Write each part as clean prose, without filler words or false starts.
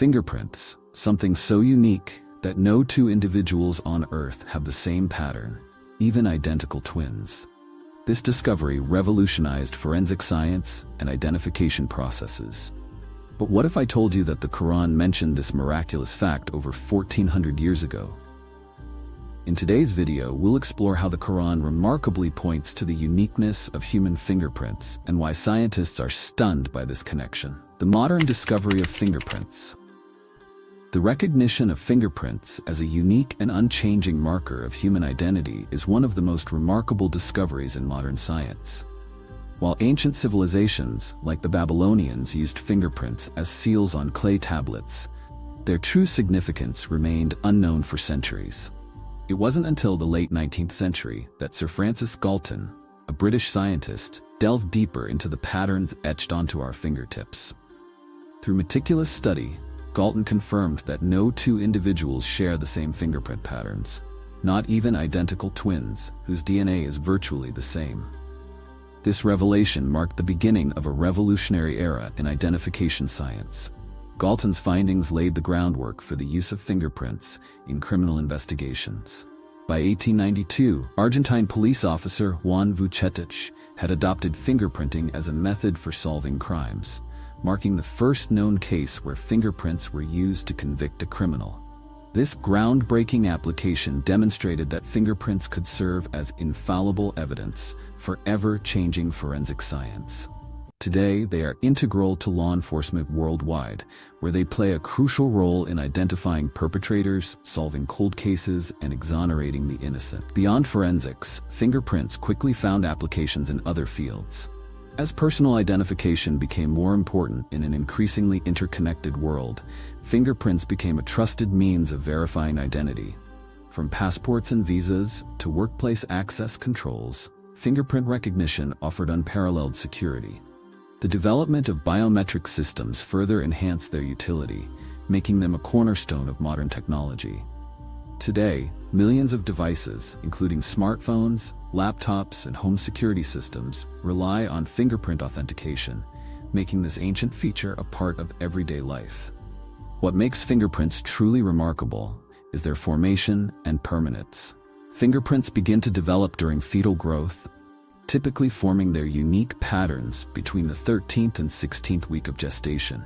Fingerprints, something so unique that no two individuals on Earth have the same pattern, even identical twins. This discovery revolutionized forensic science and identification processes. But what if I told you that the Quran mentioned this miraculous fact over 1400 years ago? In today's video, we'll explore how the Quran remarkably points to the uniqueness of human fingerprints and why scientists are stunned by this connection. The modern discovery of fingerprints. The recognition of fingerprints as a unique and unchanging marker of human identity is one of the most remarkable discoveries in modern science. While ancient civilizations, like the Babylonians, used fingerprints as seals on clay tablets, their true significance remained unknown for centuries. It wasn't until the late 19th century that Sir Francis Galton, a British scientist, delved deeper into the patterns etched onto our fingertips. Through meticulous study, Galton confirmed that no two individuals share the same fingerprint patterns, not even identical twins whose DNA is virtually the same. This revelation marked the beginning of a revolutionary era in identification science. Galton's findings laid the groundwork for the use of fingerprints in criminal investigations. By 1892, Argentine police officer Juan Vucetich had adopted fingerprinting as a method for solving crimes, marking the first known case where fingerprints were used to convict a criminal. This groundbreaking application demonstrated that fingerprints could serve as infallible evidence for ever-changing forensic science. Today, they are integral to law enforcement worldwide, where they play a crucial role in identifying perpetrators, solving cold cases, and exonerating the innocent. Beyond forensics, fingerprints quickly found applications in other fields. As personal identification became more important in an increasingly interconnected world, fingerprints became a trusted means of verifying identity. From passports and visas to workplace access controls, fingerprint recognition offered unparalleled security. The development of biometric systems further enhanced their utility, making them a cornerstone of modern technology. Today, millions of devices, including smartphones, laptops, and home security systems, rely on fingerprint authentication, making this ancient feature a part of everyday life. What makes fingerprints truly remarkable is their formation and permanence. Fingerprints begin to develop during fetal growth, typically forming their unique patterns between the 13th and 16th week of gestation.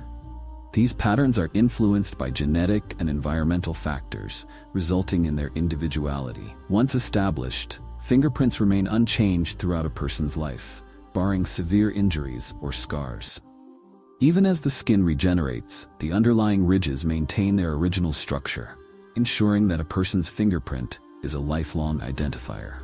These patterns are influenced by genetic and environmental factors, resulting in their individuality. Once established, fingerprints remain unchanged throughout a person's life, barring severe injuries or scars. Even as the skin regenerates, the underlying ridges maintain their original structure, ensuring that a person's fingerprint is a lifelong identifier.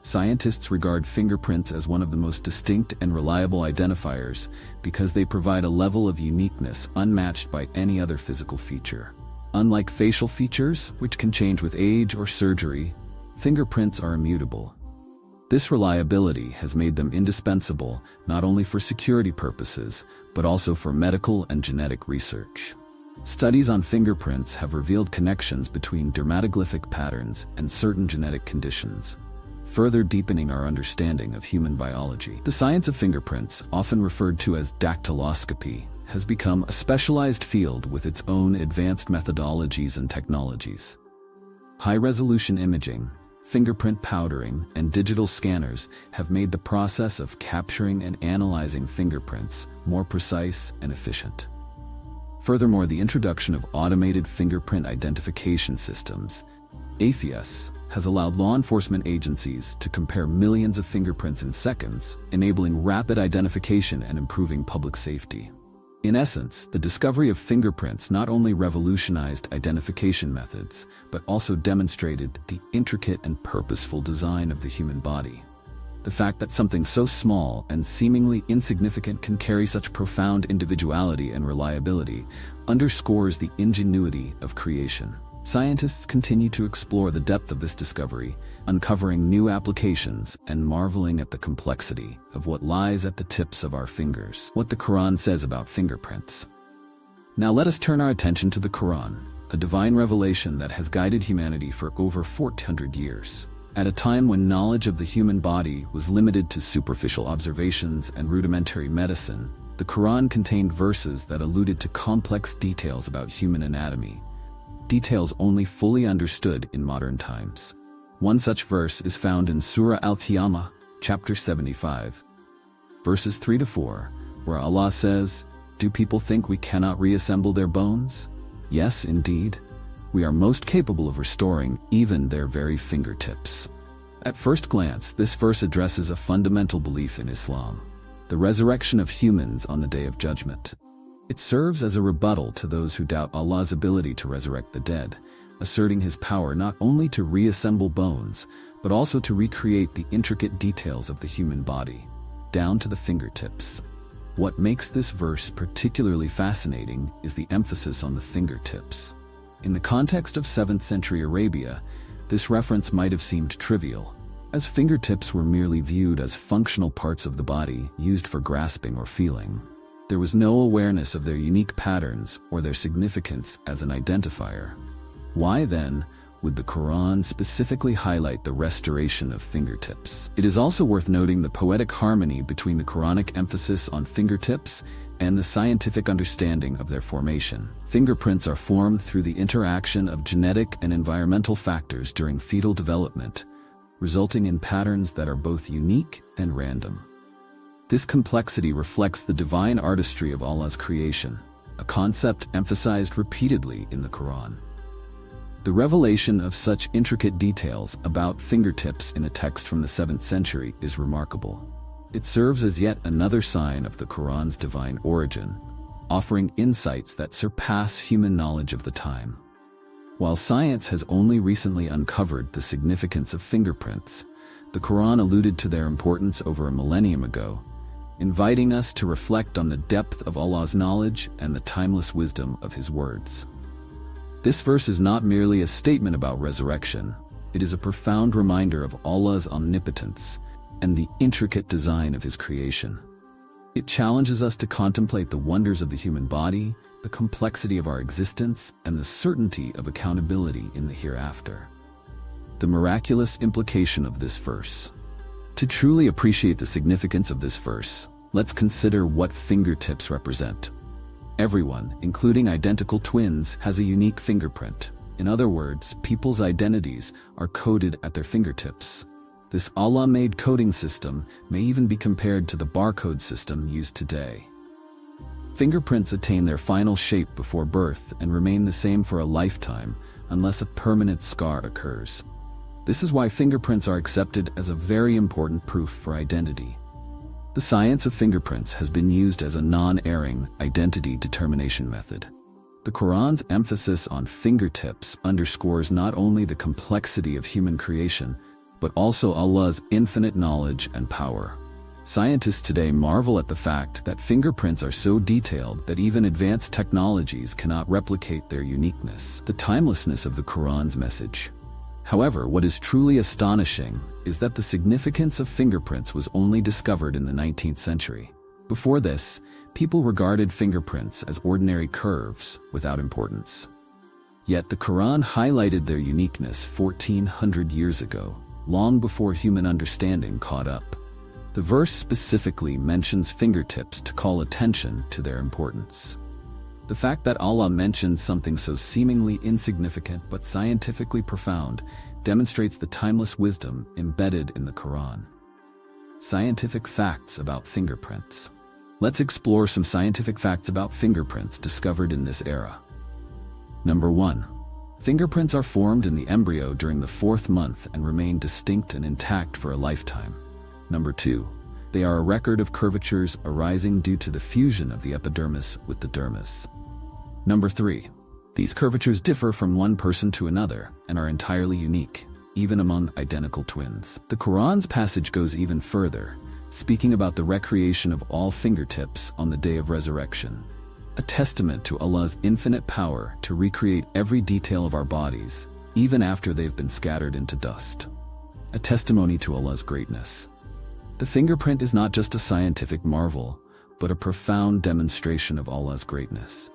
Scientists regard fingerprints as one of the most distinct and reliable identifiers because they provide a level of uniqueness unmatched by any other physical feature. Unlike facial features, which can change with age or surgery, fingerprints are immutable. This reliability has made them indispensable not only for security purposes, but also for medical and genetic research. Studies on fingerprints have revealed connections between dermatoglyphic patterns and certain genetic conditions, further deepening our understanding of human biology. The science of fingerprints, often referred to as dactyloscopy, has become a specialized field with its own advanced methodologies and technologies. High-resolution imaging, fingerprint powdering, and digital scanners have made the process of capturing and analyzing fingerprints more precise and efficient. Furthermore, the introduction of automated fingerprint identification systems, AFIS, has allowed law enforcement agencies to compare millions of fingerprints in seconds, enabling rapid identification and improving public safety. In essence, the discovery of fingerprints not only revolutionized identification methods, but also demonstrated the intricate and purposeful design of the human body. The fact that something so small and seemingly insignificant can carry such profound individuality and reliability underscores the ingenuity of creation. Scientists continue to explore the depth of this discovery, uncovering new applications and marveling at the complexity of what lies at the tips of our fingers. What the Quran says about fingerprints. Now let us turn our attention to the Quran, a divine revelation that has guided humanity for over 400 years. At a time when knowledge of the human body was limited to superficial observations and rudimentary medicine, The Quran contained verses that alluded to complex details about human anatomy, details only fully understood in modern times. One such verse is found in Surah Al-Qiyamah, chapter 75, verses 3-4, where Allah says, "Do people think we cannot reassemble their bones? Yes, indeed. We are most capable of restoring even their very fingertips." At first glance, this verse addresses a fundamental belief in Islam: the resurrection of humans on the Day of Judgment. It serves as a rebuttal to those who doubt Allah's ability to resurrect the dead, asserting His power not only to reassemble bones, but also to recreate the intricate details of the human body, down to the fingertips. What makes this verse particularly fascinating is the emphasis on the fingertips. In the context of 7th century Arabia, this reference might have seemed trivial, as fingertips were merely viewed as functional parts of the body used for grasping or feeling. There was no awareness of their unique patterns or their significance as an identifier. Why then would the Quran specifically highlight the restoration of fingertips? It is also worth noting the poetic harmony between the Quranic emphasis on fingertips and the scientific understanding of their formation. Fingerprints are formed through the interaction of genetic and environmental factors during fetal development, resulting in patterns that are both unique and random. This complexity reflects the divine artistry of Allah's creation, a concept emphasized repeatedly in the Quran. The revelation of such intricate details about fingertips in a text from the 7th century is remarkable. It serves as yet another sign of the Quran's divine origin, offering insights that surpass human knowledge of the time. While science has only recently uncovered the significance of fingerprints, the Quran alluded to their importance over a millennium ago, inviting us to reflect on the depth of Allah's knowledge and the timeless wisdom of His words. This verse is not merely a statement about resurrection, it is a profound reminder of Allah's omnipotence and the intricate design of His creation. It challenges us to contemplate the wonders of the human body, the complexity of our existence, and the certainty of accountability in the hereafter. The miraculous implication of this verse. To truly appreciate the significance of this verse, let's consider what fingertips represent. Everyone, including identical twins, has a unique fingerprint. In other words, people's identities are coded at their fingertips. This Allah-made coding system may even be compared to the barcode system used today. Fingerprints attain their final shape before birth and remain the same for a lifetime unless a permanent scar occurs. This is why fingerprints are accepted as a very important proof for identity. The science of fingerprints has been used as a non-erring identity determination method. The Quran's emphasis on fingertips underscores not only the complexity of human creation, but also Allah's infinite knowledge and power. Scientists today marvel at the fact that fingerprints are so detailed that even advanced technologies cannot replicate their uniqueness, the timelessness of the Quran's message. However, what is truly astonishing is that the significance of fingerprints was only discovered in the 19th century. Before this, people regarded fingerprints as ordinary curves without importance. Yet the Quran highlighted their uniqueness 1400 years ago, long before human understanding caught up. The verse specifically mentions fingertips to call attention to their importance. The fact that Allah mentions something so seemingly insignificant but scientifically profound demonstrates the timeless wisdom embedded in the Quran. Scientific facts about fingerprints. Let's explore some scientific facts about fingerprints discovered in this era. Number 1. Fingerprints are formed in the embryo during the 4th month and remain distinct and intact for a lifetime. Number 2. They are a record of curvatures arising due to the fusion of the epidermis with the dermis. Number 3. These curvatures differ from one person to another and are entirely unique, even among identical twins. The Quran's passage goes even further, speaking about the recreation of all fingertips on the day of resurrection, a testament to Allah's infinite power to recreate every detail of our bodies, even after they've been scattered into dust. A testimony to Allah's greatness. The fingerprint is not just a scientific marvel, but a profound demonstration of Allah's greatness.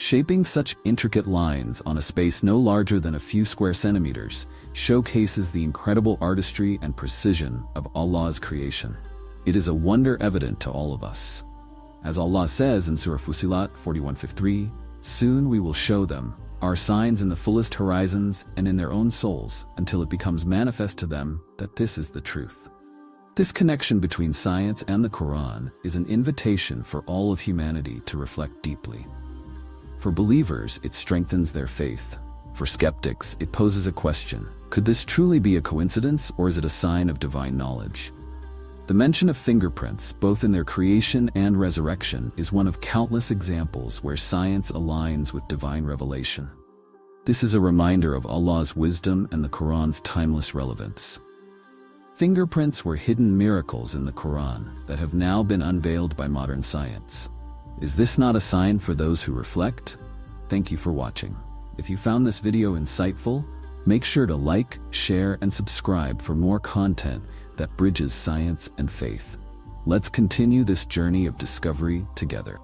Shaping such intricate lines on a space no larger than a few square centimeters showcases the incredible artistry and precision of Allah's creation. It is a wonder evident to all of us. As Allah says in Surah Fussilat 41:53, soon we will show them our signs in the fullest horizons and in their own souls until it becomes manifest to them that this is the truth. This connection between science and the Quran is an invitation for all of humanity to reflect deeply. For believers, it strengthens their faith. For skeptics, it poses a question: could this truly be a coincidence, or is it a sign of divine knowledge? The mention of fingerprints, both in their creation and resurrection, is one of countless examples where science aligns with divine revelation. This is a reminder of Allah's wisdom and the Quran's timeless relevance. Fingerprints were hidden miracles in the Quran that have now been unveiled by modern science. Is this not a sign for those who reflect? Thank you for watching. If you found this video insightful, make sure to like, share, and subscribe for more content that bridges science and faith. Let's continue this journey of discovery together.